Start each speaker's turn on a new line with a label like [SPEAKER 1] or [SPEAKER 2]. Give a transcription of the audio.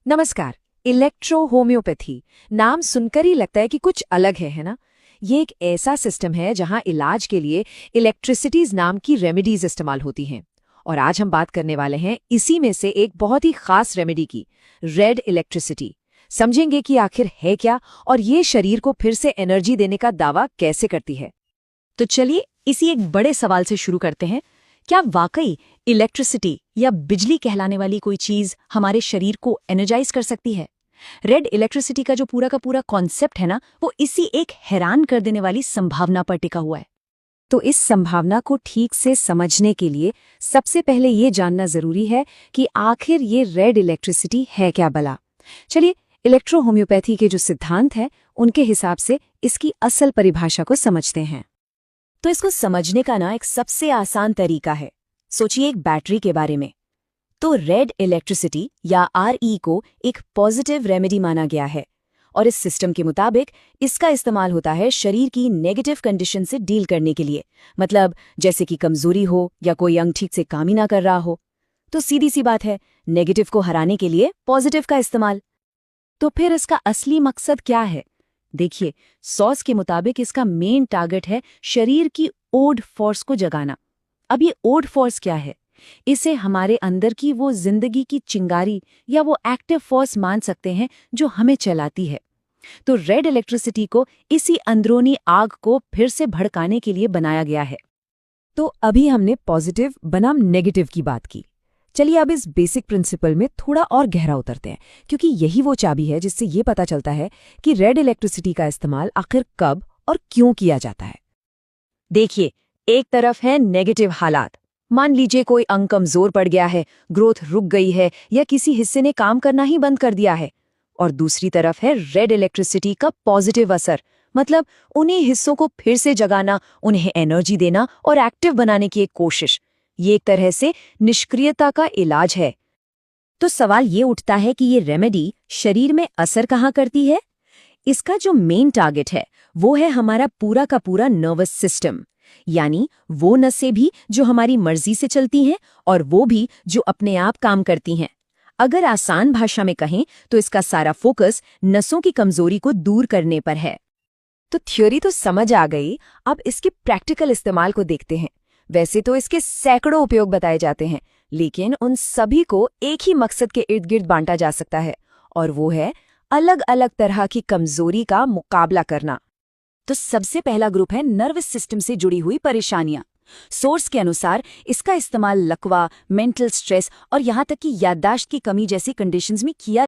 [SPEAKER 1] नमस्कार। Electro homeopathy नाम सुनकर ही लगता है कि कुछ अलग है ना? ये एक ऐसा सिस्टम है जहां इलाज के लिए इलेक्ट्रिसिटीज नाम की रेमेडीज इस्तेमाल होती हैं। और आज हम बात करने वाले हैं इसी में से एक बहुत ही खास रेमेडी की, रेड इलेक्ट्रिसिटी। समझेंगे कि आखिर है क्या और ये शरीर को फिर से एनर्जी देने का दावा कैसे करती है।
[SPEAKER 2] तो चलिए इसी एक बड़े सवाल से शुरू करते हैं। क्या वाकई इलेक्ट्रिसिटी या बिजली कहलाने वाली कोई चीज हमारे शरीर को एनर्जाइज कर सकती है? रेड इलेक्ट्रिसिटी का जो पूरा का पूरा कॉन्सेप्ट है ना, वो इसी एक हैरान कर देने वाली संभावना पर टिका हुआ है।
[SPEAKER 1] तो इस संभावना को ठीक से समझने के लिए सबसे पहले ये जानना जरूरी है कि आखिर ये रेड इलेक्ट्रिसिटी है क्या भला। चलिए, इलेक्ट्रो होम्योपैथी के जो सिद्धांत हैं उनके हिसाब से इसकी असल परिभाषा को समझते हैं।
[SPEAKER 2] तो इसको समझने का ना एक सबसे आसान तरीका है। सोचिए एक बैटरी के बारे में। तो रेड इलेक्ट्रिसिटी या आरई को एक पॉजिटिव रेमेडी माना गया है, और इस सिस्टम के मुताबिक इसका इस्तेमाल होता है शरीर की नेगेटिव कंडीशन से डील करने के लिए। मतलब जैसे कि कमजोरी हो या कोई अंग ठीक से काम ही ना कर रहा हो। तो सीधी सी बात है, नेगेटिव को हराने के लिए पॉजिटिव का इस्तेमाल। तो फिर इसका असली मकसद क्या है? देखिए, सॉस के मुताबिक इसका मेन टारगेट है शरीर की ओड फोर्स को जगाना। अब ये ओड फोर्स क्या है? इसे हमारे अंदर की वो जिंदगी की चिंगारी या वो एक्टिव फोर्स मान सकते हैं जो हमें चलाती है। तो रेड इलेक्ट्रिसिटी को इसी अंदरूनी आग को फिर से भड़काने के लिए बनाया गया है।
[SPEAKER 1] तो अभी हमने पॉजिटिव बनाम नेगेटिव की बात की। चलिए अब इस बेसिक प्रिंसिपल में थोड़ा और गहरा उतरते हैं, क्योंकि यही वो चाबी है जिससे ये पता चलता है कि रेड इलेक्ट्रिसिटी का इस्तेमाल आखिर कब और क्यों किया जाता है।
[SPEAKER 2] देखिए, एक तरफ है नेगेटिव हालात। मान लीजिए कोई अंग कमजोर पड़ गया है, ग्रोथ रुक गई है या किसी हिस्से ने काम करना ही बंद कर दिया है। और दूसरी तरफ है रेड इलेक्ट्रिसिटी का पॉजिटिव असर। मतलब उन्हीं हिस्सों को फिर से जगाना, उन्हें एनर्जी देना और एक्टिव बनाने की एक कोशिश। ये एक तरह से निष्क्रियता का इलाज है। तो सवाल ये उठता है कि ये रेमेडी शरीर में असर कहाँ करती है? इसका जो मेन टारगेट है वो है हमारा पूरा का पूरा नर्वस सिस्टम, यानी वो नसें भी जो हमारी मर्जी से चलती हैं और वो भी जो अपने आप काम करती हैं। अगर आसान भाषा में कहें तो इसका सारा फोकस नसों की कमजोरी को दूर करने पर है।
[SPEAKER 1] तो थ्योरी तो समझ आ गई, अब इसके प्रैक्टिकल इस्तेमाल को देखते हैं। वैसे तो इसके सैकड़ों उपयोग बताए जाते हैं, लेकिन उन सभी को एक ही मकसद के इर्द गिर्द बांटा जा सकता है, और वो है अलग अलग तरह की कमजोरी का मुकाबला करना।
[SPEAKER 2] तो सबसे पहला ग्रुप है नर्वस सिस्टम से जुड़ी हुई परेशानियां। सोर्स के अनुसार इसका इस्तेमाल लकवा, मेंटल स्ट्रेस और यहाँ तक कि याददाश्त की कमी जैसी कंडीशंस में किया